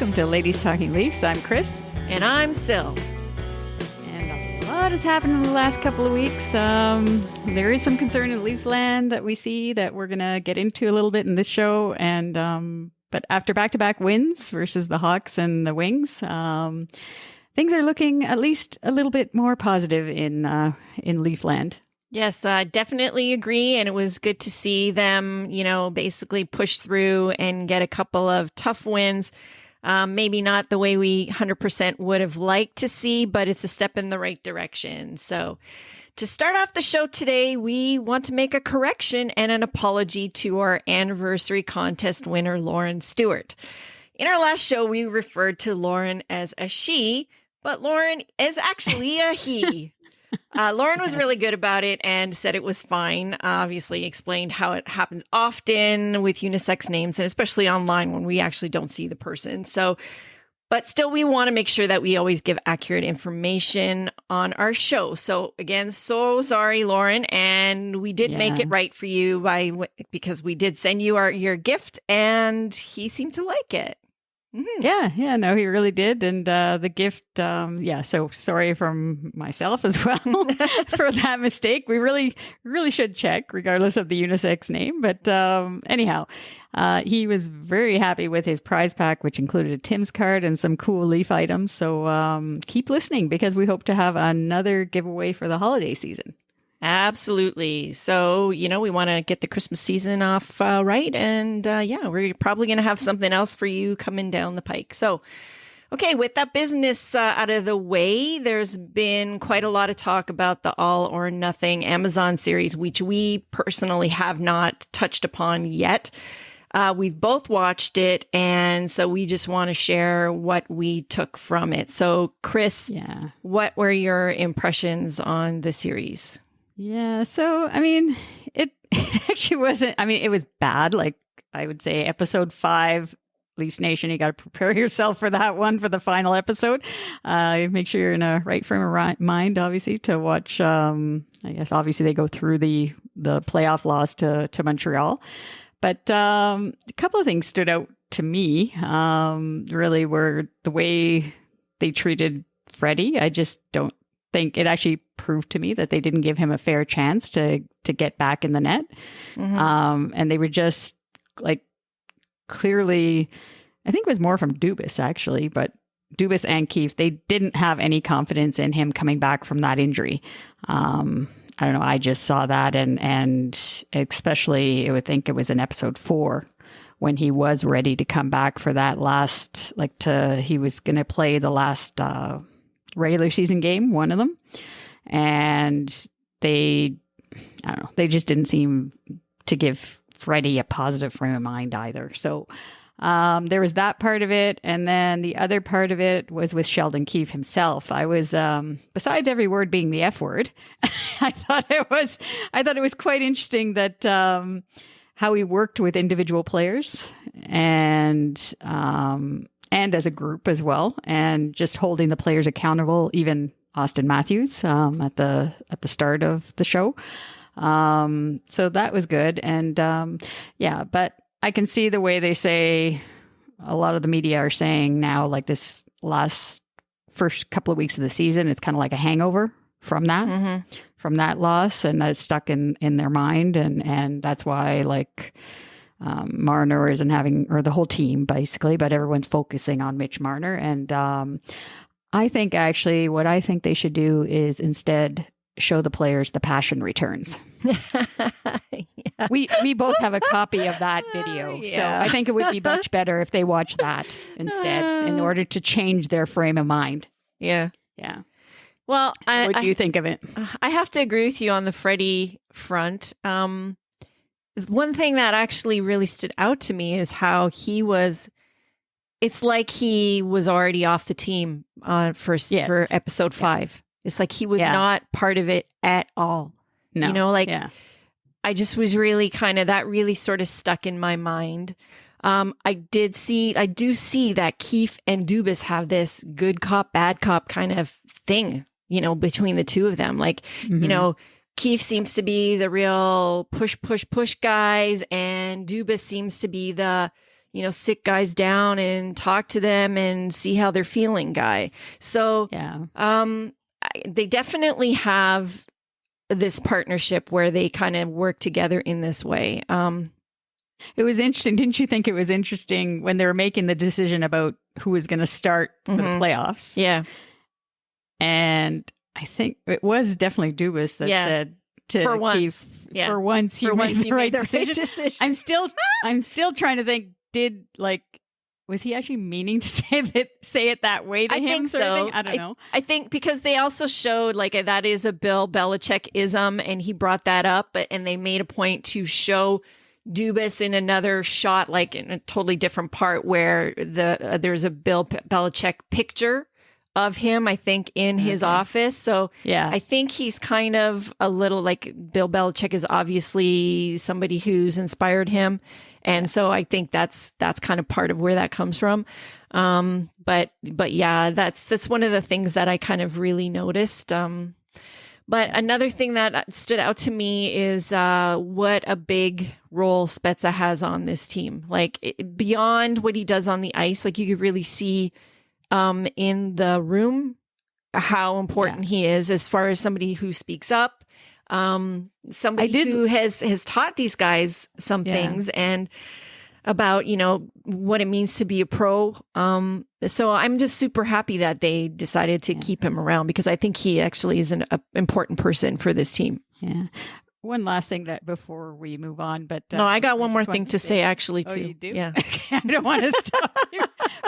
welcome to Ladies Talking Leafs. I'm Chris. And I'm Sil. And a lot has happened in the last couple of weeks. There is some concern in Leafland that we see that we're going to get into a little bit in this show. And but after back-to-back wins versus the Hawks and the Wings, things are looking at least a little bit more positive in Leafland. Yes, I definitely agree. And it was good to see them, basically push through and get a couple of tough wins. Maybe not the way we 100% would have liked to see, but it's a step in the right direction. So to start off the show today, we want to make a correction and an apology to our anniversary contest winner, Lauren Stewart. In our last show, we referred to Lauren as a she, but Lauren is actually a he. Lauren was really good about it and said it was fine. Obviously explained how it happens often with unisex names and especially online when we actually don't see the person. So, but still we want to make sure that we always give accurate information on our show. So again, so sorry, Lauren. And we did make it right for you because we did send you your gift and he seemed to like it. Mm-hmm. Yeah, no, he really did. And the gift, so sorry from myself as well for that mistake. We really should check regardless of the unisex name. But anyhow, he was very happy with his prize pack, which included a Tim's card and some cool Leaf items. So keep listening because we hope to have another giveaway for the holiday season. Absolutely. So, we want to get the Christmas season off right. And we're probably going to have something else for you coming down the pike. So, okay, with that business out of the way, there's been quite a lot of talk about the All or Nothing Amazon series, which we personally have not touched upon yet. We've both watched it, and so we just want to share what we took from it. So, Chris, what were your impressions on the series? Yeah, so, it actually wasn't, it was bad. Like, I would say episode 5, LeafsNation, you got to prepare yourself for that one for the final episode. Make sure you're in a right frame of mind, obviously, to watch, I guess, obviously, they go through the playoff loss to Montreal. But a couple of things stood out to me, really, were the way they treated Freddie. I just don't think it actually proved to me that they didn't give him a fair chance to get back in the net. Mm-hmm. And they were just like clearly, I think it was more from Dubas actually, but Dubas and Keefe, they didn't have any confidence in him coming back from that injury. I don't know. I just saw that and especially I would think it was in episode 4 when he was ready to come back for that last, he was going to play the last, regular season game, one of them. And they just didn't seem to give Freddie a positive frame of mind either. So there was that part of it. And then the other part of it was with Sheldon Keefe himself. I was, besides every word being the F word, I thought it was quite interesting that how he worked with individual players and as a group as well, and just holding the players accountable, even Austin Matthews at the start of the show. So that was good. And but I can see the way they say a lot of the media are saying now, like this first couple of weeks of the season, it's kind of like a hangover from that loss, and that's stuck in their mind. And that's why Marner isn't having, or the whole team basically, but everyone's focusing on Mitch Marner. And I think actually what I think they should do is instead show the players the passion returns. We both have a copy of that video. So I think it would be much better if they watch that instead in order to change their frame of mind. Yeah. Yeah. Well, what do you think of it? I have to agree with you on the Freddie front. One thing that actually really stood out to me is how it's like he was already off the team for episode 5. It's like he was not part of it at all. No. I just was really that really sort of stuck in my mind. I do see that Keefe and Dubas have this good cop, bad cop kind of thing, between the two of them. Keefe seems to be the real push guys, and Dubas seems to be the, sit guys down and talk to them and see how they're feeling guy. So they definitely have this partnership where they kind of work together in this way. It was interesting. Didn't you think it was interesting when they were making the decision about who was going to start for the playoffs? Yeah. And I think it was definitely Dubas that said to for once, Keith, for once you made the right decision. I'm still trying to think, was he actually meaning to say it that way to him? Think so. I don't know. I think because they also showed that is a Bill Belichick-ism, and he brought that up, and they made a point to show Dubas in another shot, in a totally different part where there's a Bill Belichick picture of him, I think, in his office. So I think he's kind of a little Bill Belichick is obviously somebody who's inspired him. And so I think that's kind of part of where that comes from. But yeah, that's one of the things that I kind of really noticed. But another thing that stood out to me is what a big role Spezza has on this team. Beyond what he does on the ice, you could really see in the room how important he is as far as somebody who speaks up, somebody who has taught these guys some things and about, what it means to be a pro. So I'm just super happy that they decided to keep him around, because I think he actually is an important person for this team. Yeah. One last thing that before we move on, but no, I got one more thing to say actually too. Oh, you do? Yeah. Okay, I don't want to stop you,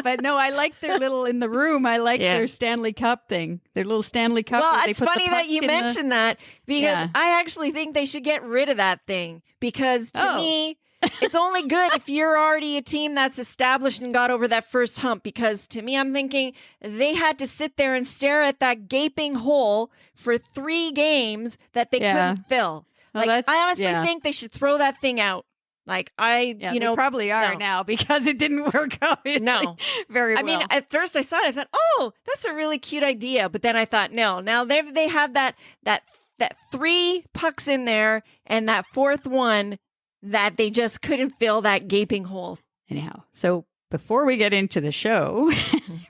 but no, I like their little in the room. I like their Stanley Cup thing, their little Stanley Cup. Well, it's funny that you mentioned that, because I actually think they should get rid of that thing, because to me, it's only good if you're already a team that's established and got over that first hump, because to me, I'm thinking they had to sit there and stare at that gaping hole for 3 games that they couldn't fill. Well, I honestly think they should throw that thing out. They probably are now, because it didn't work out very well. I mean, at first I saw it, I thought, oh, that's a really cute idea. But then I thought, no, now they have that 3 pucks in there and that 4th one that they just couldn't fill that gaping hole. Anyhow, so before we get into the show,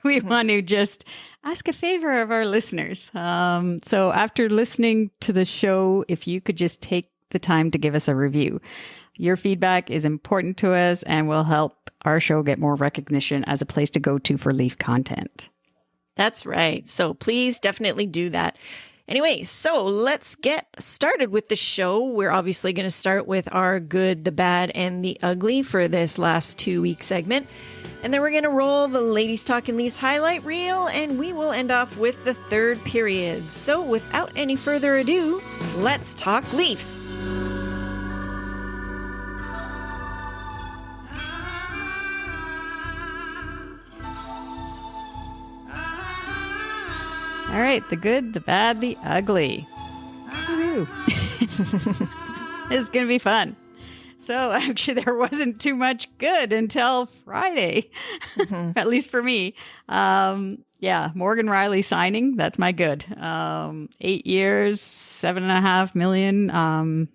we want to just ask a favor of our listeners. So after listening to the show, if you could just take the time to give us a review. Your feedback is important to us and will help our show get more recognition as a place to go to for Leaf content. That's right. So please definitely do that. Anyway, so let's get started with the show. We're obviously going to start with our good, the bad, and the ugly for this last 2-week segment. And then we're going to roll the Ladies Talking Leafs highlight reel, and we will end off with the 3rd period. So without any further ado, let's talk Leafs. All right, the good, the bad, the ugly. Woo-hoo. This is going to be fun. So actually, there wasn't too much good until Friday, at least for me. Morgan Rielly signing, that's my good. 8 years, $7.5 million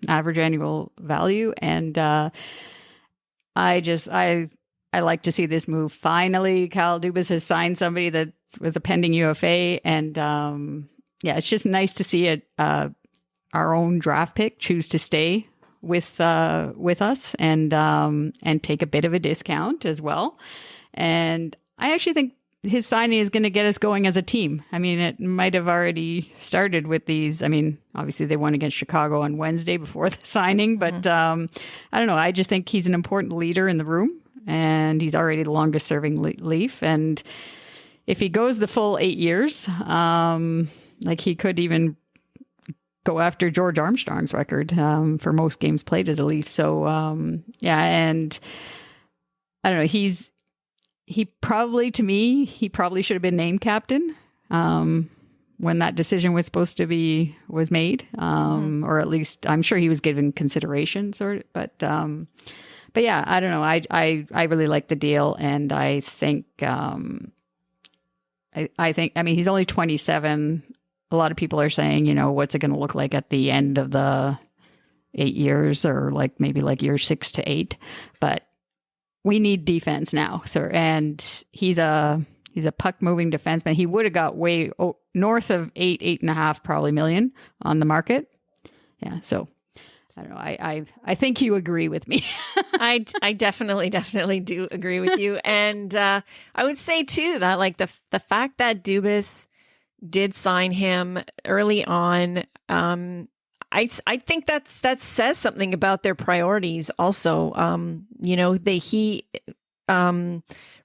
average annual value. And I like to see this move. Finally, Kyle Dubas has signed somebody that was a pending UFA. And it's just nice to see our own draft pick choose to stay with us and take a bit of a discount as well. And I actually think his signing is going to get us going as a team. I mean, it might have already started with these. I mean, obviously they won against Chicago on Wednesday before the signing, but I don't know. I just think he's an important leader in the room, and he's already the longest serving Leaf. And if he goes the full 8 years, he could even go after George Armstrong's record for most games played as a Leaf. So, and I don't know, he probably should have been named captain when that decision was made, or at least I'm sure he was given consideration, but yeah, I don't know. I really like the deal, and I think, I mean, he's only 27. A lot of people are saying, what's it going to look like at the end of the 8 years, or maybe year 6 to 8. But we need defense now. So, and he's a puck moving defenseman. He would have got way north of 8.5 probably million on the market. Yeah. So I don't know. I think you agree with me. I definitely do agree with you. And I would say too that like the fact that Dubas did sign him early on, I think that says something about their priorities also.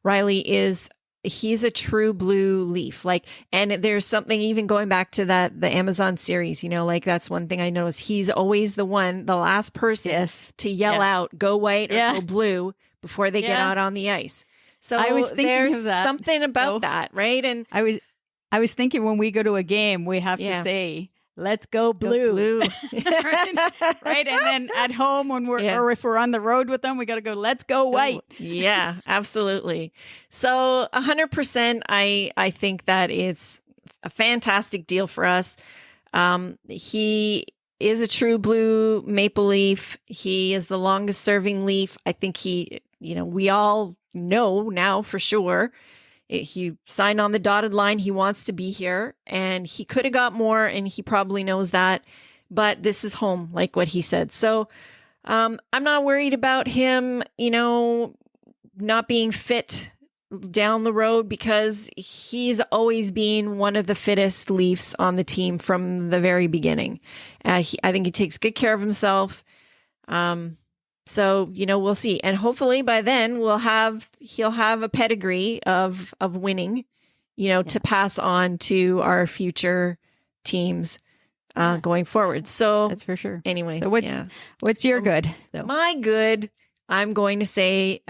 Rielly he's a true blue Leaf. Like, and there's something even going back to the Amazon series, like that's one thing I noticed. He's always the last person to yell out, go white or go blue before they get out on the ice. So I was thinking there's of that. something about that, right? And I was thinking when we go to a game, we have to say, let's go blue. right? And then at home when or if we're on the road with them, we got to go, let's go white. Yeah, absolutely. So 100%, I think that it's a fantastic deal for us. He is a true blue Maple Leaf. He is the longest serving Leaf. I think we all know now for sure. He signed on the dotted line. He wants to be here, and he could have got more, and he probably knows that. But this is home, like what he said. So I'm not worried about him, not being fit down the road, because he's always been one of the fittest Leafs on the team from the very beginning. I think he takes good care of himself. So, we'll see. And hopefully by then he'll have a pedigree of winning, to pass on to our future teams going forward. So that's for sure. Anyway, so what's your good? Though? My good, I'm going to say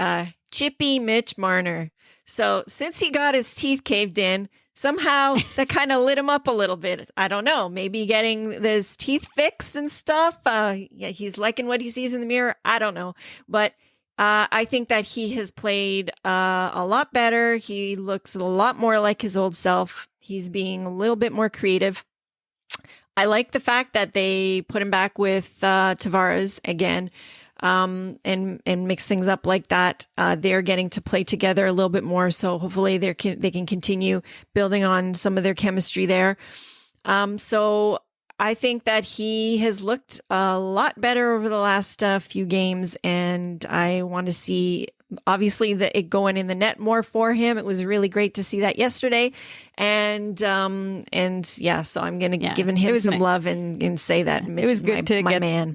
Chippy Mitch Marner. So since he got his teeth caved in, somehow that kind of lit him up a little bit. I don't know, maybe getting his teeth fixed and stuff. He's liking what he sees in the mirror. I don't know. But I think that he has played a lot better. He looks a lot more like his old self. He's being a little bit more creative. I like the fact that they put him back with Tavares again. And mix things up like that. They're getting to play together a little bit more. So hopefully they can continue building on some of their chemistry there. So I think that he has looked a lot better over the last few games, and I want to see obviously it going in the net more for him. It was really great to see that yesterday. And yeah, so I'm going to give him some love and say that Mitch is my man.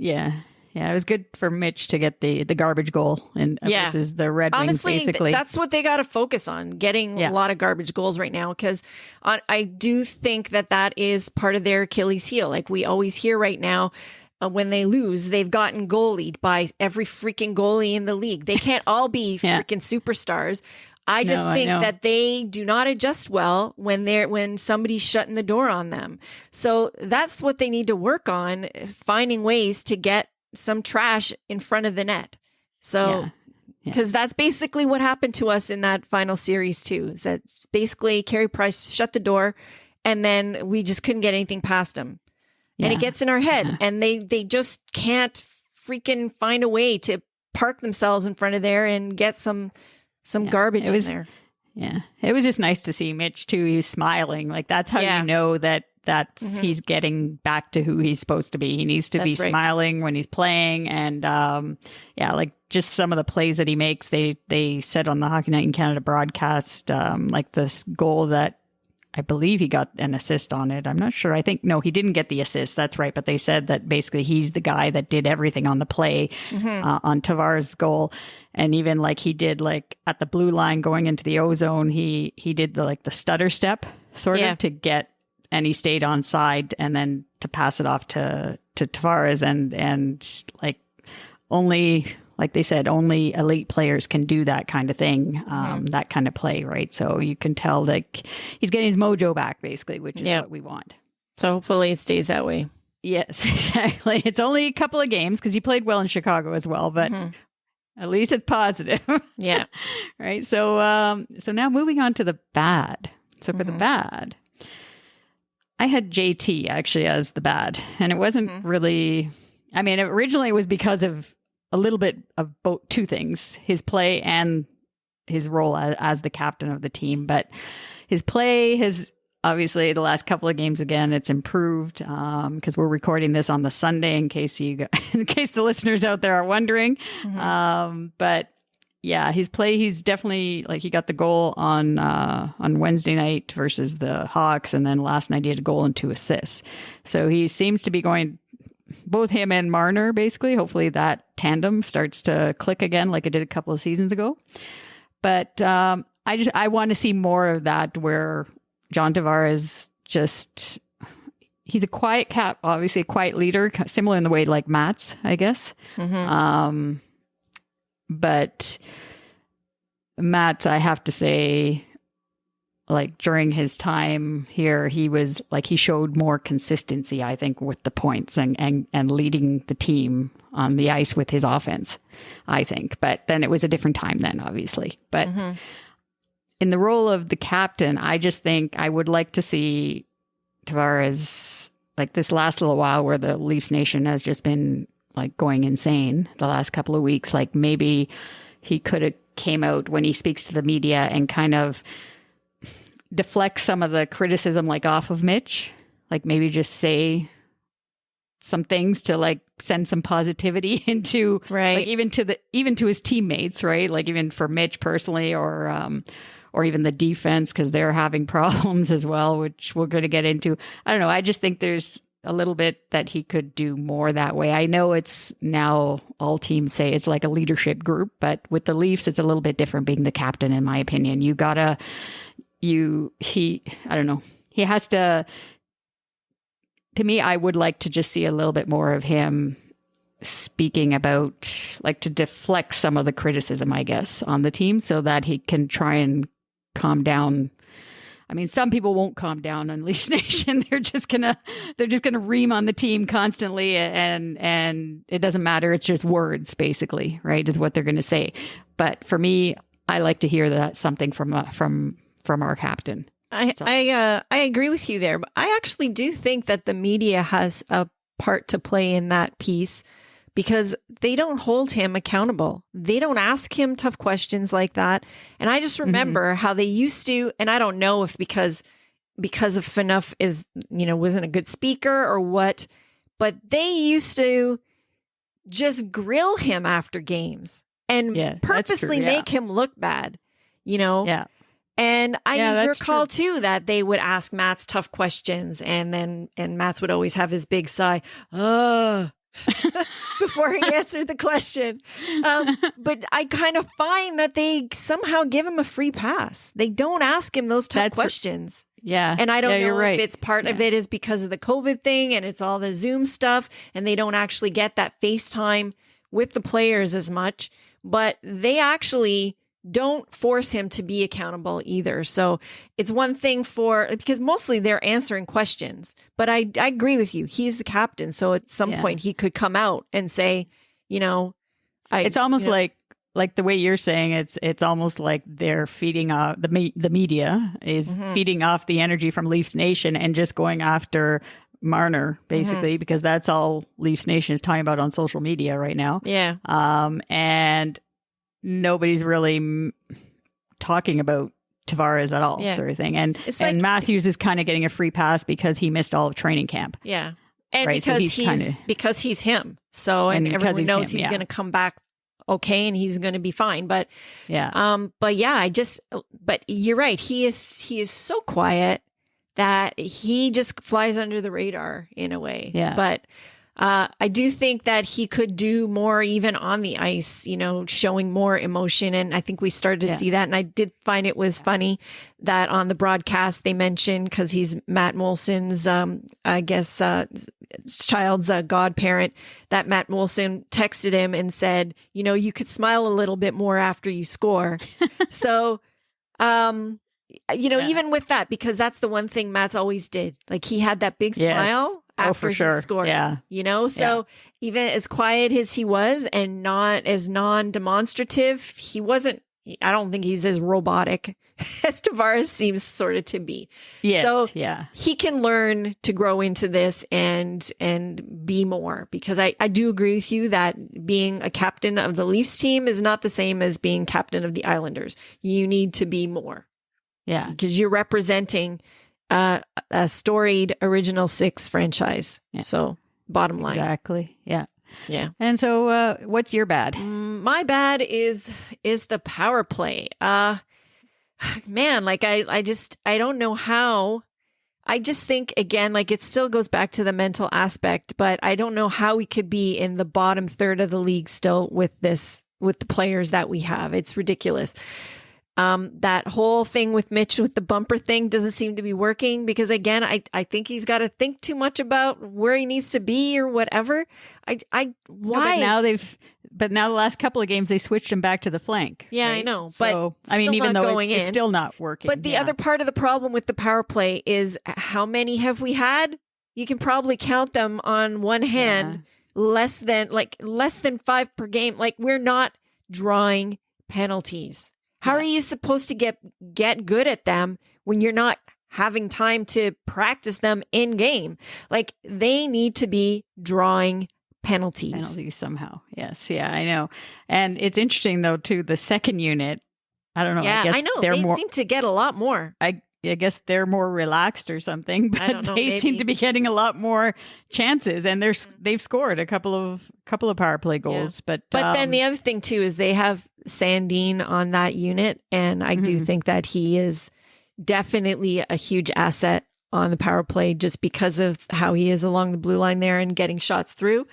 Yeah, it was good for Mitch to get the garbage goal versus the Red Wings, basically. That's what they got to focus on, getting a lot of garbage goals right now, because I do think that is part of their Achilles heel. Like we always hear right now, when they lose, they've gotten goalied by every freaking goalie in the league. They can't all be freaking superstars. I just think that they do not adjust well when somebody's shutting the door on them. So that's what they need to work on, finding ways to get some trash in front of the net. So, because that's basically what happened to us in that final series too, is that basically Carey Price shut the door and then we just couldn't get anything past him. And it gets in our head and they just can't freaking find a way to park themselves in front of there and get some garbage in there. Yeah. It was just nice to see Mitch too. He was smiling. Like that's how you know that he's getting back to who he's supposed to be. He needs to be smiling when he's playing. And like just some of the plays that he makes, they said on the Hockey Night in Canada broadcast, like this goal that I believe he got an assist on it. I'm not sure. I think, no, he didn't get the assist. That's right. But they said that basically he's the guy that did everything on the play on Tavares' goal. And even like he did like at the blue line going into the O-zone, he did the stutter step sort of to get, and he stayed on side and then to pass it off to Tavares and like only, like they said, only elite players can do that kind of thing, that kind of play, right? So you can tell like he's getting his mojo back basically, which is what we want. So hopefully it stays that way. Yes, exactly. It's only a couple of games because he played well in Chicago as well, but at least it's positive. Yeah. Right. So now moving on to the bad. So for the bad, I had JT actually as the bad, and it wasn't really, I mean, originally it was because of a little bit of both, two things: his play and his role as the captain of the team. But his play has obviously the last couple of games, again, it's improved, because we're recording this on the Sunday in case the listeners out there are wondering. But yeah, his play, he's definitely, like, he got the goal on Wednesday night versus the Hawks, and then last night he had a goal and 2 assists. So he seems to be going, both him and Marner, basically. Hopefully that tandem starts to click again like it did a couple of seasons ago. But I want to see more of that, where John Tavares he's a quiet obviously a quiet leader, similar in the way like Matt's, I guess. But Matt, I have to say, like, during his time here, he showed more consistency, I think, with the points and leading the team on the ice with his offense, I think. But then it was a different time then, obviously. But in the role of the captain, I just think I would like to see Tavares, like, this last little while where the Leafs Nation has just been, like, going insane the last couple of weeks. Like, maybe he could have came out when he speaks to the media and kind of deflect some of the criticism, like, off of Mitch, like maybe just say some things to, like, send some positivity into, like, even to his teammates, right? Like, even for Mitch personally, or even the defense, because they're having problems as well, which we're going to get into. I don't know. I just think there's a little bit that he could do more that way. I know it's now all teams say it's like a leadership group, but with the Leafs, it's a little bit different being the captain, in my opinion. I don't know. He has to me, I would like to just see a little bit more of him speaking about, like, to deflect some of the criticism, I guess, on the team, so that he can try and calm down. I mean, some people won't calm down on Leafs Nation. They're just gonna ream on the team constantly, and it doesn't matter. It's just words, basically, right? Is what they're gonna say. But for me, I like to hear that something from our captain. I agree with you there, but I actually do think that the media has a part to play in that piece, because they don't hold him accountable. They don't ask him tough questions like that. And I just remember how they used to, and I don't know if because of Phaneuf wasn't a good speaker or what, but they used to just grill him after games and purposely make him look bad, Yeah. And I recall too that they would ask Matt's tough questions, and Matt's would always have his big sigh, before he answered the question. But I kind of find that they somehow give him a free pass. They don't ask him those tough questions. And I don't know if it's part of it is because of the COVID thing and it's all the Zoom stuff, and they don't actually get that FaceTime with the players as much, but they actually don't force him to be accountable either. So it's one thing because mostly they're answering questions, but I agree with you. He's the captain. So at some point he could come out and say, it's almost like the way you're saying, it's almost like they're feeding off the media is feeding off the energy from Leafs Nation and just going after Marner, basically, because that's all Leafs Nation is talking about on social media right now. And nobody's really talking about Tavares at all, sort of thing. And Matthews is kind of getting a free pass because he missed all of training camp. And because he's him. So, and everyone knows he's going to come back okay, and he's going to be fine. But but you're right. He is so quiet that he just flies under the radar in a way. But I do think that he could do more even on the ice, showing more emotion. And I think we started to see that. And I did find it was funny that on the broadcast they mentioned, because he's Matt Molson's, child's godparent, that Matt Molson texted him and said, you could smile a little bit more after you score. So, even with that, because that's the one thing Matt's always did. Like, he had that big smile after he scored. So even as quiet as he was and not as non-demonstrative, he wasn't I don't think he's as robotic as Tavares seems sort of to be. Yes, so yeah. He can learn to grow into this and be more, because I do agree with you that being a captain of the Leafs team is not the same as being captain of the Islanders. You need to be more. Yeah. Because you're representing a storied Original Six franchise. Yeah. So bottom line. Exactly. Yeah. Yeah. And so what's your bad? My bad is the power play. Man, like I don't know how. I just think, again, like it still goes back to the mental aspect, but I don't know how we could be in the bottom third of the league still with the players that we have. It's ridiculous. That whole thing with Mitch with the bumper thing doesn't seem to be working, because again, I think he's got to think too much about where he needs to be or whatever. Why? No, but now the last couple of games they switched him back to the flank. Yeah, right? I know. So but I mean, even though it's in. still not working. But the other part of the problem with the power play is, how many have we had? You can probably count them on one hand. Yeah. Less than 5 per game. Like, we're not drawing penalties. How are you supposed to get good at them when you're not having time to practice them in game? Like, they need to be drawing penalties somehow. Yes. Yeah, I know. And it's interesting though, too, the second unit. I don't know. Yeah, I know. They seem to get a lot more. I guess they're more relaxed or something, but I don't know, they seem to be getting a lot more chances, and they've scored a couple of power play goals. Yeah. But then the other thing too is they have Sandin on that unit, and I do think that he is definitely a huge asset on the power play, just because of how he is along the blue line there and getting shots through.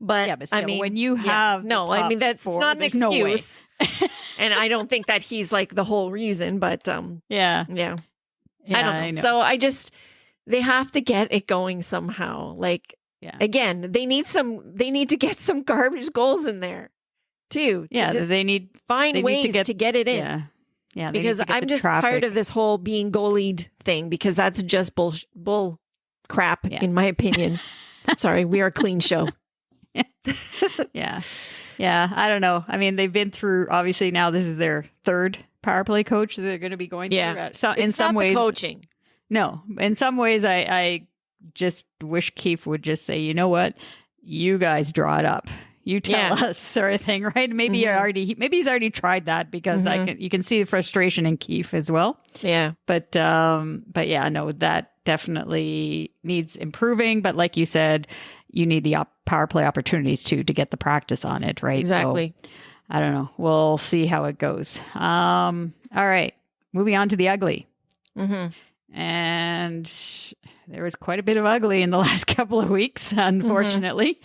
But, yeah, but still, I mean, when you have that's four, not an excuse. No way. And I don't think that he's like the whole reason, but yeah, I don't know. So they have to get it going somehow. Like, again, they need to get some garbage goals in there too. Yeah, they need find ways to get it in. Yeah. Yeah, because I'm just tired of this whole being goalied thing, because that's just bull crap, in my opinion. Sorry, we are a clean show. Yeah. I don't know. I mean, they've been through, obviously now this is their third power play coach that they're going to be going through. So in some ways, coaching. No, in some ways, I just wish Keefe would just say, you know what, you guys draw it up. You tell us, sort of thing, right? Maybe he's already tried that, because you can see the frustration in Keefe as well. Yeah, but yeah, no, that definitely needs improving. But like you said, you need the power play opportunities to get the practice on it, right? Exactly. So, I don't know. We'll see how it goes. All right, moving on to the ugly. And there was quite a bit of ugly in the last couple of weeks, unfortunately.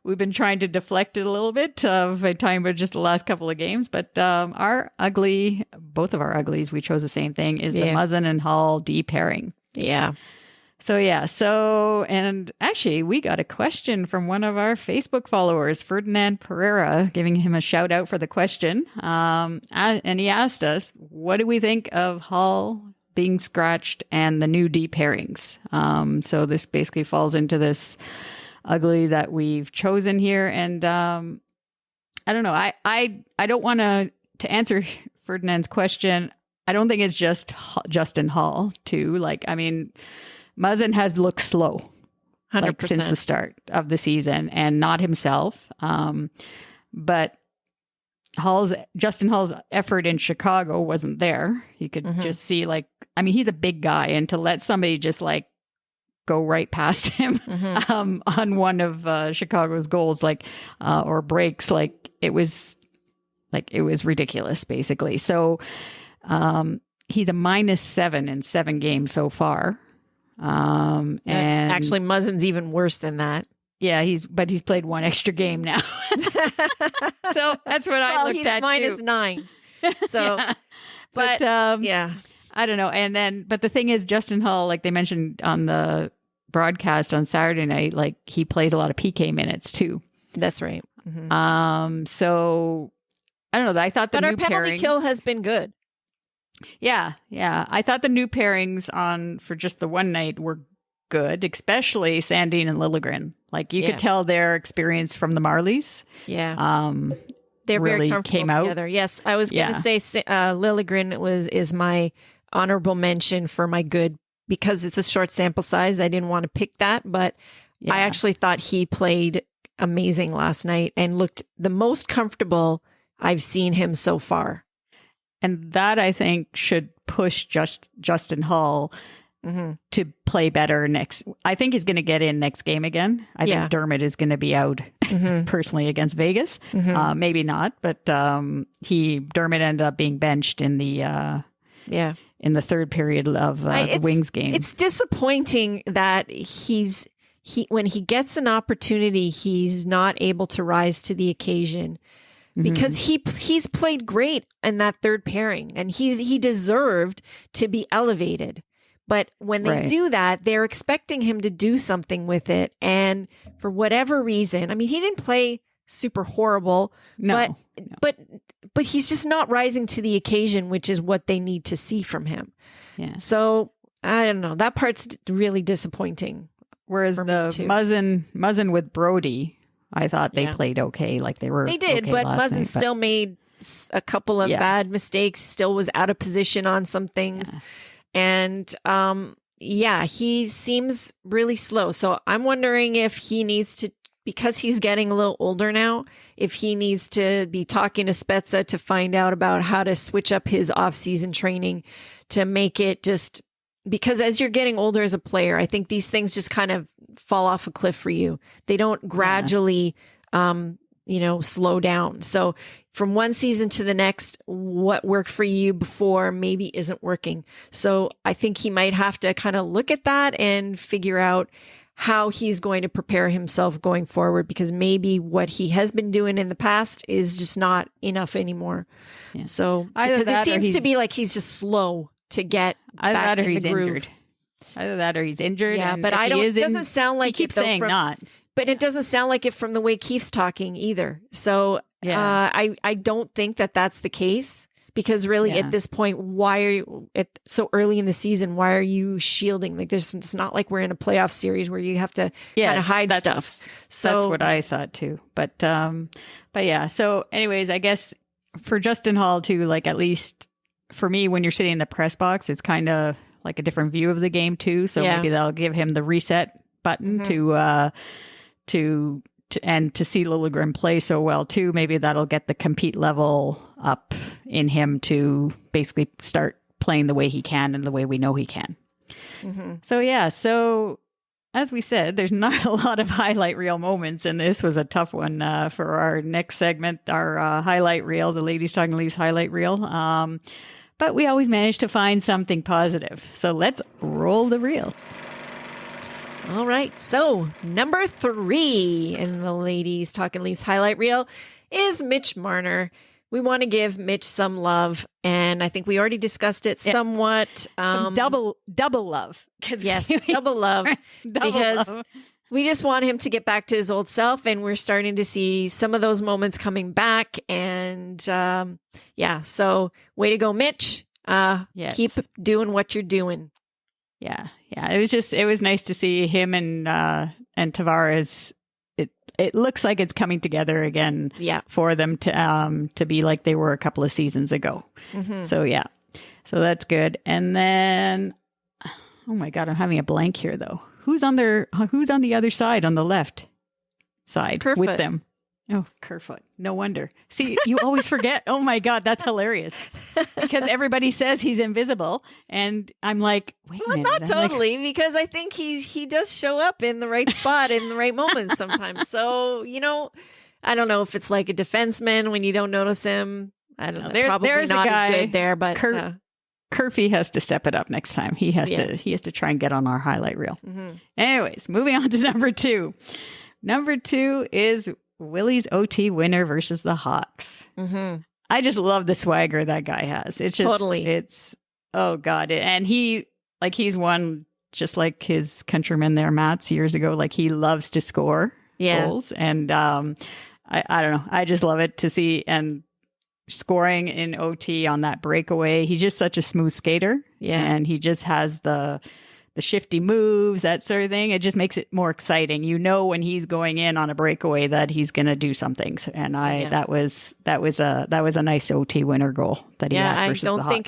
We've been trying to deflect it a little bit by talking about just the last couple of games. But both of our uglies, we chose the same thing, is the Muzzin and Hall D pairing. Yeah. And actually we got a question from one of our Facebook followers, Ferdinand Pereira, giving him a shout out for the question. And he asked us, what do we think of Hall being scratched and the new D pairings? So this basically falls into this ugly that we've chosen here. And I don't know. I don't want to answer Ferdinand's question. I don't think it's just Justin Hall too. Like, I mean, Muzzin has looked slow, 100%. Since the start of the season, and not himself. But Justin Hall's effort in Chicago wasn't there. You could just see, he's a big guy, and to let somebody just go right past him on one of Chicago's goals, or breaks, it was ridiculous, basically. So he's a -7 in 7 games so far. And actually Muzzin's even worse than that. Yeah, he's played 1 extra game now. So that's what I looked at he's too. -9. So, but I don't know. And but the thing is, Justin Hall, like they mentioned on the broadcast on Saturday night, he plays a lot of PK minutes too. That's right. So I don't know. I thought our penalty kill has been good. Yeah. I thought the new pairings for just the one night were good, especially Sandin and Liljegren. You could tell their experience from the Marlies. Yeah. They're very really comfortable came out. together. Yes, I was going to say Liljegren is my honorable mention for my good, because it's a short sample size. I didn't want to pick that, but I actually thought he played amazing last night and looked the most comfortable I've seen him so far. And that, I think, should push Justin Hall to play better next. I think he's going to get in next game again. I think Dermott is going to be out personally against Vegas. Maybe not, but Dermott ended up being benched in the in the third period of the Wings game. It's disappointing that when he gets an opportunity, he's not able to rise to the occasion, because he's played great in that third pairing, and he deserved to be elevated. But when they do that, they're expecting him to do something with it. And for whatever reason, I mean, he didn't play super horrible, but he's just not rising to the occasion, which is what they need to see from him. Yeah. So I don't know. That part's really disappointing. Whereas the Muzzin with Brody, I thought they played okay. Like they did, but Muzzin still made a couple of bad mistakes, still was out of position on some things. Yeah. And he seems really slow. So I'm wondering if he needs to, because he's getting a little older now, if he needs to be talking to Spezza to find out about how to switch up his off-season training to make it just, because as you're getting older as a player, I think these things just kind of fall off a cliff for you. They don't gradually, slow down. So from one season to the next, what worked for you before maybe isn't working. So I think he might have to kind of look at that and figure out how he's going to prepare himself going forward, because maybe what he has been doing in the past is just not enough anymore. Yeah. So because it seems to be like he's just slow to get back in the groove. Injured. Either that or he's injured. Yeah, but it doesn't sound like he keeps saying not. But it doesn't sound like it from the way Keefe's talking either. So I don't think that that's the case, because really at this point, why are you so early in the season? Why are you shielding? Like it's not like we're in a playoff series where you have to kind of hide stuff. So that's what I thought too. But yeah. So anyways, I guess for Justin Hall too, like at least for me, when you're sitting in the press box, it's kind of like a different view of the game too. So maybe that'll give him the reset button to see Liljegren play so well too. Maybe that'll get the compete level up in him to basically start playing the way he can and the way we know he can. So as we said, there's not a lot of highlight reel moments, and this was a tough one for our next segment, our highlight reel, the Ladies Talking Leafs highlight reel. But we always manage to find something positive. So let's roll the reel. All right. So number 3 in the Ladies Talking Leafs highlight reel is Mitch Marner. We want to give Mitch some love, and I think we already discussed it somewhat. Some double love. Yes, double love. Because we just want him to get back to his old self, and we're starting to see some of those moments coming back. And so way to go, Mitch. Keep doing what you're doing. Yeah. It was nice to see him and Tavares. It looks like it's coming together again for them to be like they were a couple of seasons ago. So that's good. And then, oh my God, I'm having a blank here though. Who's on the other side, on the left side Kerfoot. With them? Oh, Kerfoot. No wonder. See, you always forget. Oh my God, that's hilarious. Because everybody says he's invisible. And I'm like, wait a minute. Not totally, because I think he does show up in the right spot in the right moment sometimes. So, I don't know if it's like a defenseman when you don't notice him. I don't know. Probably there's not a guy, as good there, but Kerfy has to step it up next time. He has to try and get on our highlight reel. Anyways, moving on to number 2. Number 2 is Willie's OT winner versus the Hawks. I just love the swagger that guy has. It's just it's oh God. And he's won just like his countryman there, Mats, years ago. Like he loves to score goals. And I don't know. I just love it to see and scoring in OT on that breakaway. He's just such a smooth skater. Yeah. And he just has the the shifty moves, that sort of thing. It just makes it more exciting. You know, when he's going in on a breakaway that he's going to do something. And that was a nice OT winner goal that he had versus the Hawks. I don't think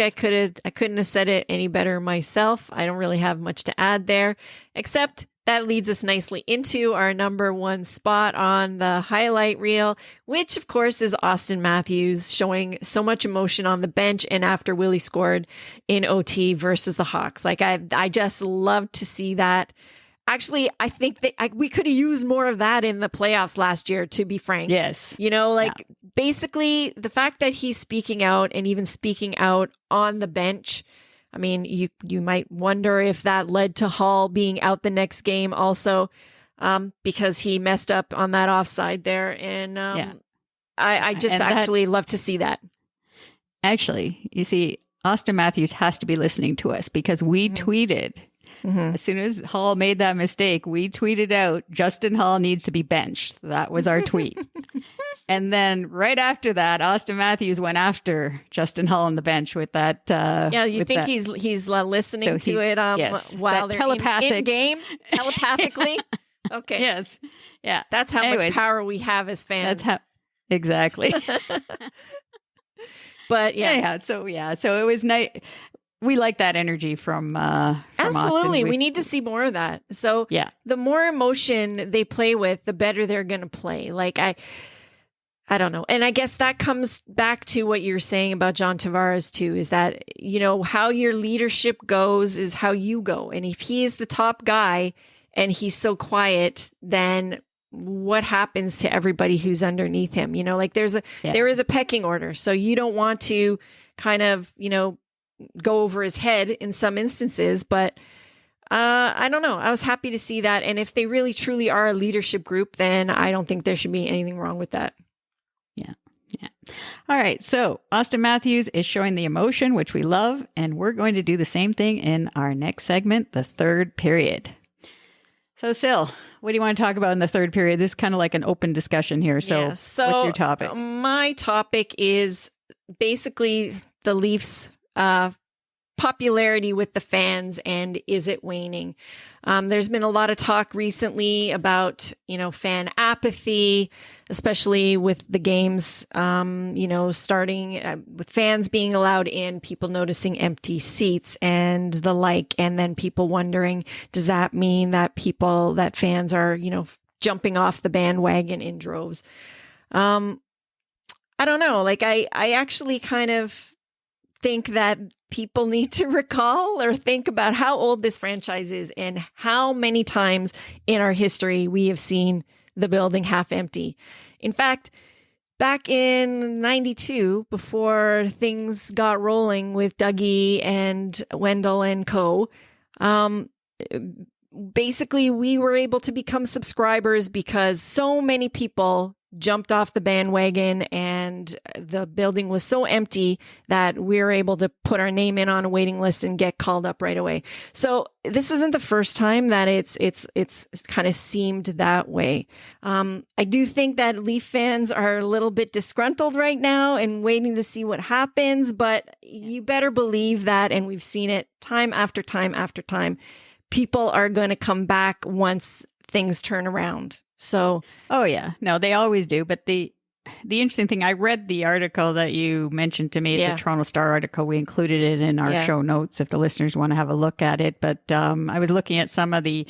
I couldn't have said it any better myself. I don't really have much to add there, except that leads us nicely into our number one spot on the highlight reel, which of course is Austin Matthews showing so much emotion on the bench and after Willie scored in OT versus the Hawks. Like I just love to see that. Actually, I think that we could have used more of that in the playoffs last year, to be frank. Yes. Basically the fact that he's speaking out and even speaking out on the bench. I mean, you might wonder if that led to Hall being out the next game also, because he messed up on that offside there. And I just actually love to see that. Actually, you see, Austin Matthews has to be listening to us because we tweeted, as soon as Hall made that mistake, we tweeted out, Justin Hall needs to be benched. That was our tweet. And then right after that, Austin Matthews went after Justin Hall on the bench with that. He's listening to it while they're in game telepathically? Okay. Yes. Yeah. That's how much power we have as fans. Exactly. But yeah. So it was nice. We like that energy from absolutely. Austin. We need to see more of that. So the more emotion they play with, the better they're going to play. Like I don't know. And I guess that comes back to what you're saying about John Tavares too, is that, how your leadership goes is how you go. And if he is the top guy and he's so quiet, then what happens to everybody who's underneath him? There is a pecking order. So you don't want to kind of, go over his head in some instances, but I don't know. I was happy to see that. And if they really truly are a leadership group, then I don't think there should be anything wrong with that. Yeah. All right. So Austin Matthews is showing the emotion, which we love. And we're going to do the same thing in our next segment, the third period. So Sil, what do you want to talk about in the third period? This is kind of like an open discussion here. So what's your topic? My topic is basically the Leafs popularity with the fans, and is it waning? There's been a lot of talk recently about, fan apathy, especially with the games, starting with fans being allowed in, people noticing empty seats and the like, and then people wondering, does that mean that fans are, jumping off the bandwagon in droves? I don't know. I actually kind of think that people need to recall or think about how old this franchise is and how many times in our history we have seen the building half empty. In fact, back in 92, before things got rolling with Dougie and Wendell and co, basically we were able to become subscribers because so many people jumped off the bandwagon and the building was so empty that we were able to put our name in on a waiting list and get called up right away. So this isn't the first time that it's kind of seemed that way. I do think that Leaf fans are a little bit disgruntled right now and waiting to see what happens, but you better believe that, and we've seen it time after time after time, people are going to come back once things turn around. So, oh yeah, no, they always do. But the interesting thing, I read the article that you mentioned to me, the Toronto Star article. We included it in our show notes if the listeners want to have a look at it. But I was looking at some of I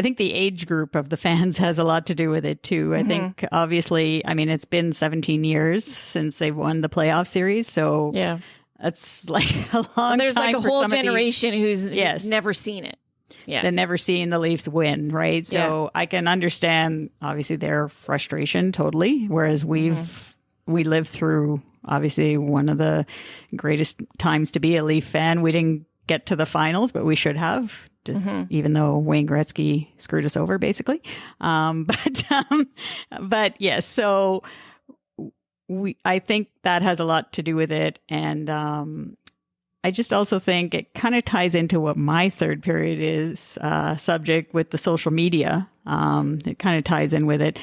think the age group of the fans has a lot to do with it too. I think obviously, it's been 17 years since they've won the playoff series. So that's like a long time. There's like a whole generation who's never seen it. Yeah. They've never seen the Leafs win, right? So I can understand, obviously, their frustration totally. Whereas we lived through, obviously, one of the greatest times to be a Leaf fan. We didn't get to the finals, but we should have, even though Wayne Gretzky screwed us over, basically. But yes, so I think that has a lot to do with it. And I just also think it kind of ties into what my third period is subject with the social media. It kind of ties in with it.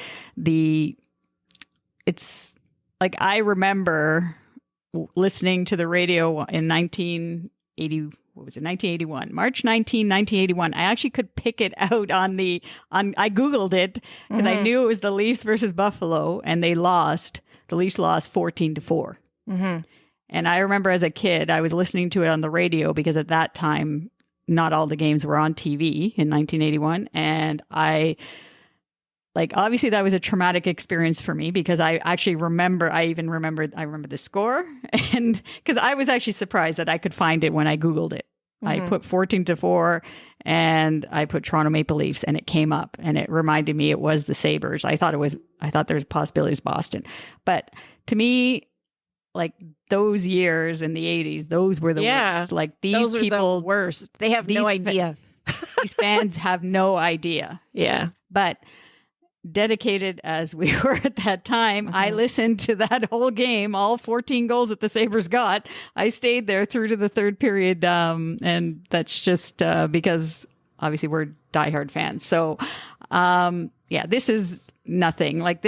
It's like I remember listening to the radio in 1981 what was it, 1981, March 19, 1981. I actually could pick it out I Googled it because I knew it was the Leafs versus Buffalo, and they lost. The Leafs lost 14-4. And I remember as a kid, I was listening to it on the radio because at that time, not all the games were on TV in 1981. And obviously that was a traumatic experience for me because I remember the score, and because I was actually surprised that I could find it when I Googled it. I put 14-4 and I put Toronto Maple Leafs, and it came up, and it reminded me it was the Sabres. I thought there was a possibility it was Boston. But to me, like those years in the 80s, those were the worst. Like these people, the worst. They have no idea. These fans have no idea. Yeah. But dedicated as we were at that time, I listened to that whole game, all 14 goals that the Sabres got. I stayed there through to the third period. And that's just because obviously we're diehard fans. So, this is nothing. Like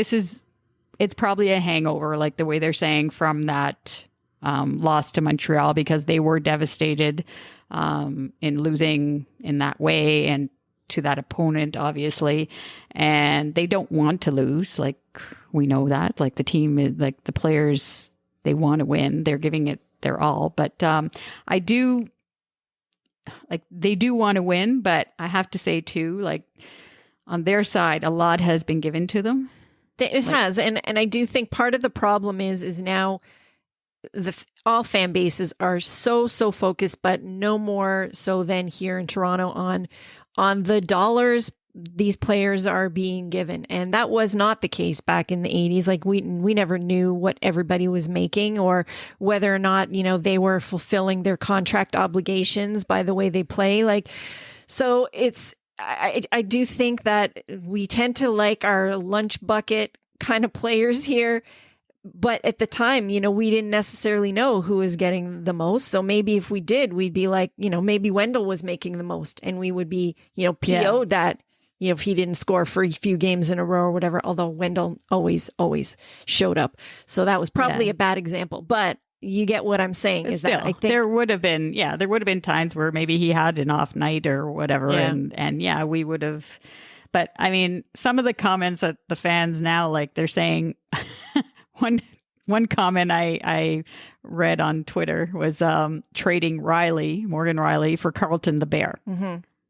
it's probably a hangover, like the way they're saying, from that loss to Montreal, because they were devastated in losing in that way and to that opponent, obviously. And they don't want to lose. Like, we know that. Like, the team, like the players, they want to win. They're giving it their all. But they do want to win. But I have to say, too, like, on their side, a lot has been given to them. It has. And I do think part of the problem is now all fan bases are so focused, but no more so than here in Toronto on the dollars these players are being given. And that was not the case back in the 80s. Like we never knew what everybody was making or whether or not, they were fulfilling their contract obligations by the way they play. Like, so I do think that we tend to like our lunch bucket kind of players here. But at the time, we didn't necessarily know who was getting the most. So maybe if we did, we'd be like, maybe Wendell was making the most, and we would be, PO'd that, if he didn't score for a few games in a row or whatever, although Wendell always showed up. So that was probably a bad example. But you get what I'm saying, is that I think there would have been times where maybe he had an off night or whatever. Yeah. And we would have, but I mean, some of the comments that the fans now, like, they're saying, one comment I read on Twitter was trading Morgan Rielly for Carlton the Bear.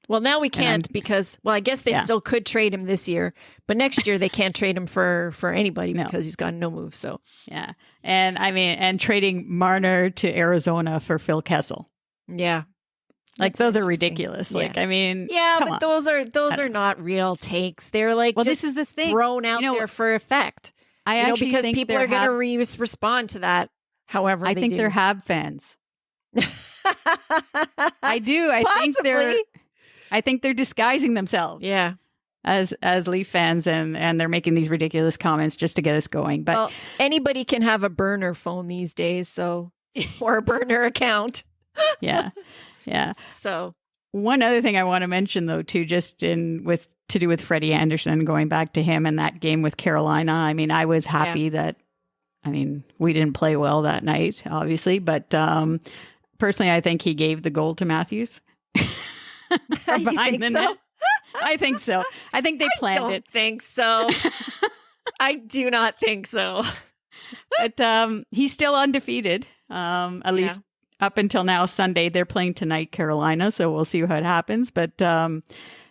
Well, now we can't because, I guess they still could trade him this year, but next year they can't trade him for anybody because he's got no move. So yeah, and trading Marner to Arizona for Phil Kessel. Yeah, like those are ridiculous. Yeah. Like, but those are not real takes. They're like, this is the thing, thrown out there for effect. I actually because think people are going to respond to that. However, I think they're Hab fans. I do. I think they're disguising themselves. Yeah. As Leaf fans, and they're making these ridiculous comments just to get us going. But anybody can have a burner phone these days, or a burner account. Yeah. So one other thing I want to mention, though, too, just to do with Freddie Anderson, going back to him and that game with Carolina. I mean, I was happy that, we didn't play well that night, obviously, but personally, I think he gave the goal to Matthews. Behind the net. I think so. I think they planned it. I don't think so. I do not think so. But he's still undefeated, at least up until now. Sunday, they're playing tonight, Carolina, so we'll see what happens. But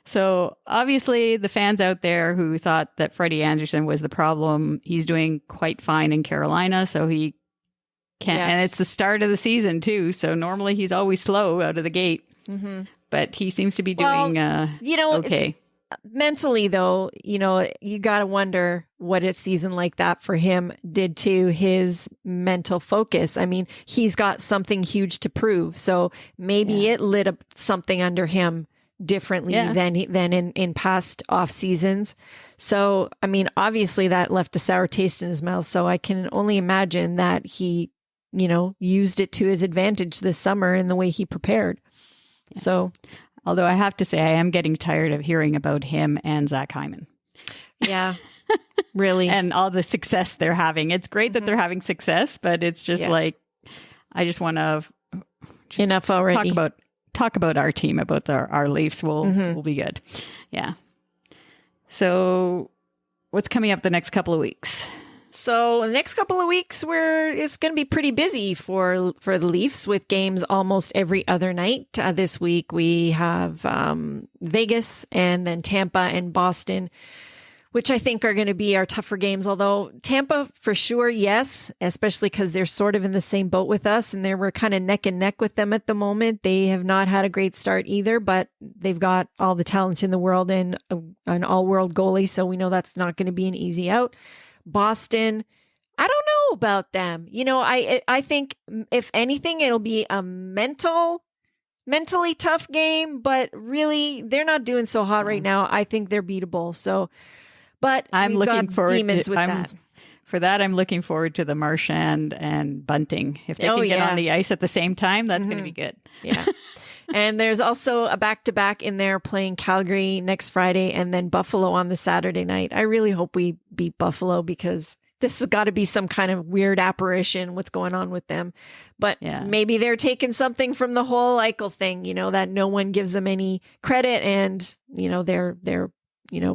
so obviously the fans out there who thought that Freddie Anderson was the problem, he's doing quite fine in Carolina, so he can't. And it's the start of the season too, so normally he's always slow out of the gate. But he seems to be doing okay. Mentally, though, you got to wonder what a season like that for him did to his mental focus. I mean, he's got something huge to prove. So maybe it lit up something under him differently than in past off seasons. So, I mean, obviously that left a sour taste in his mouth. So I can only imagine that he, used it to his advantage this summer in the way he prepared. Yeah. So, although I have to say, I am getting tired of hearing about him and Zach Hyman. Yeah, really. And all the success they're having. It's great that they're having success, but it's just like, I just want to enough already. Talk about talk about our team, about our Leafs. We'll be good. Yeah. So what's coming up the next couple of weeks? So the next couple of weeks, it's going to be pretty busy for the Leafs with games almost every other night. This week we have Vegas and then Tampa and Boston, which I think are going to be our tougher games. Although Tampa for sure, yes, especially because they're sort of in the same boat with us and we're kind of neck and neck with them at the moment. They have not had a great start either, but they've got all the talent in the world and an all-world goalie. So we know that's not going to be an easy out. Boston, I don't know about them. I think if anything, it'll be a mentally tough game, but really they're not doing so hot right now. I think they're beatable. So, but I'm looking forward demons with that. For that, I'm looking forward to the Marchand and Bunting. If they can get on the ice at the same time, that's going to be good. Yeah. And there's also a back-to-back in there playing Calgary next Friday and then Buffalo on the Saturday night. I really hope we beat Buffalo because this has got to be some kind of weird apparition, what's going on with them. But maybe they're taking something from the whole Eichel thing, that no one gives them any credit and, they're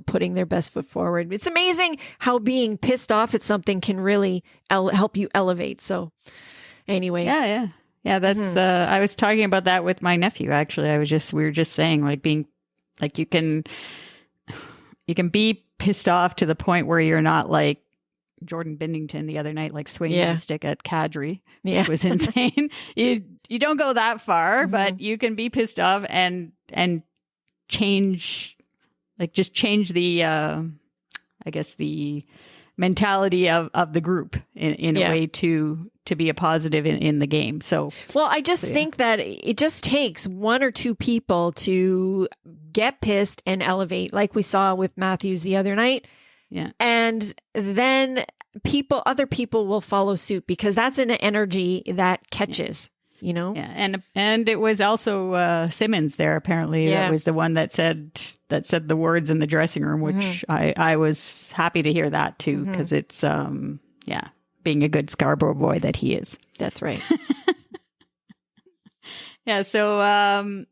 putting their best foot forward. It's amazing how being pissed off at something can really help you elevate. So anyway. Yeah, that's I was talking about that with my nephew actually. We were just saying being you can be pissed off to the point where you're not like Jordan Binnington the other night, swinging a stick at Kadri. It was insane. You don't go that far, but you can be pissed off and change change the I guess the mentality of the group in a way to be a positive in the game. So, well, I just think that it just takes one or two people to get pissed and elevate, like we saw with Matthews the other night. Yeah. And then other people will follow suit because that's an energy that catches. Yeah, and it was also Simmons there apparently that was the one that said the words in the dressing room, which I was happy to hear that too because it's being a good Scarborough boy that he is. That's right. Yeah. So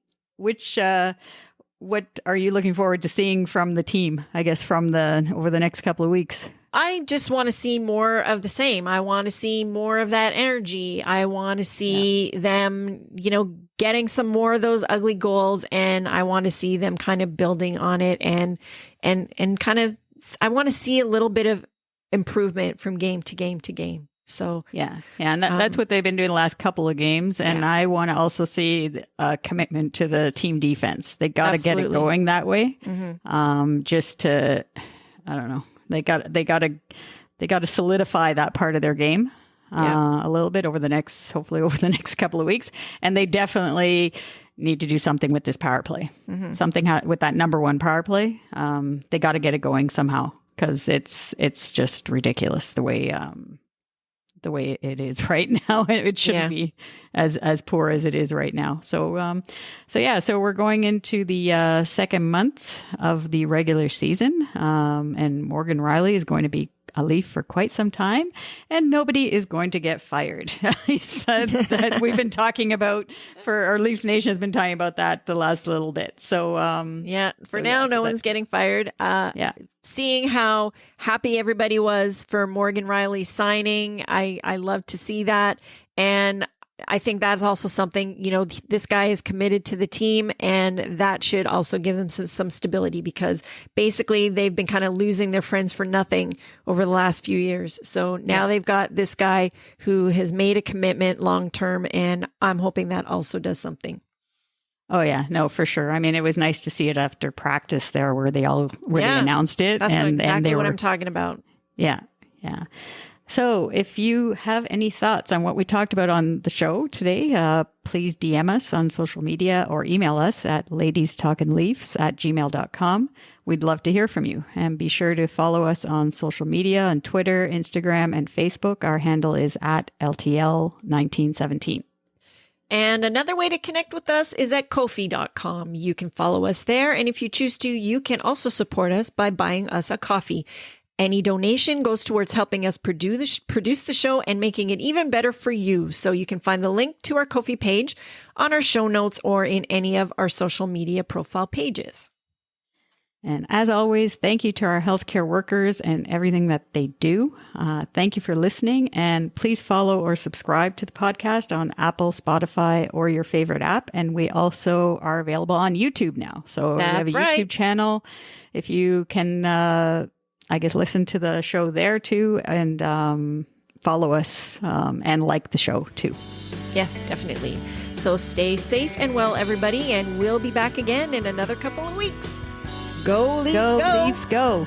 what are you looking forward to seeing from the team? I guess over the next couple of weeks. I just want to see more of the same. I want to see more of that energy. I want to see them, getting some more of those ugly goals, and I want to see them kind of building on it and kind of, I want to see a little bit of improvement from game to game to game. So and that's what they've been doing the last couple of games, and I want to also see a commitment to the team defense. They got to get it going that way. Just to, I don't know. They got to solidify that part of their game a little bit hopefully over the next couple of weeks. And they definitely need to do something with this power play, something with that number one power play. They got to get it going somehow because it's just ridiculous the way it is right now. It shouldn't be as poor as it is right now. So we're going into the second month of the regular season. And Morgan Rielly is going to be a Leaf for quite some time, and nobody is going to get fired. He said that we've been talking about our LeafsNation has been talking about that the last little bit. So no one's getting fired. Seeing how happy everybody was for Morgan Rielly signing, I love to see that. And I think that's also something, this guy is committed to the team, and that should also give them some stability because basically they've been kind of losing their friends for nothing over the last few years. So now they've got this guy who has made a commitment long term, and I'm hoping that also does something. Oh yeah, no, for sure. I mean, it was nice to see it after practice there where they announced it. That's exactly what I'm talking about. Yeah. Yeah. So if you have any thoughts on what we talked about on the show today, please DM us on social media or email us at ladiestalkingleafs@gmail.com. We'd love to hear from you. And be sure to follow us on social media on Twitter, Instagram, and Facebook. Our handle is at LTL1917. And another way to connect with us is at Ko-fi.com. You can follow us there. And if you choose to, you can also support us by buying us a coffee. Any donation goes towards helping us produce the show and making it even better for you. So you can find the link to our Ko-fi page on our show notes or in any of our social media profile pages. And as always, thank you to our healthcare workers and everything that they do. Thank you for listening. And please follow or subscribe to the podcast on Apple, Spotify, or your favorite app. And we also are available on YouTube now. So we have a YouTube channel. If you can, listen to the show there too, and follow us and like the show too. Yes, definitely. So stay safe and well, everybody. And we'll be back again in another couple of weeks. Go, Leafs, go! go! Leafs, go!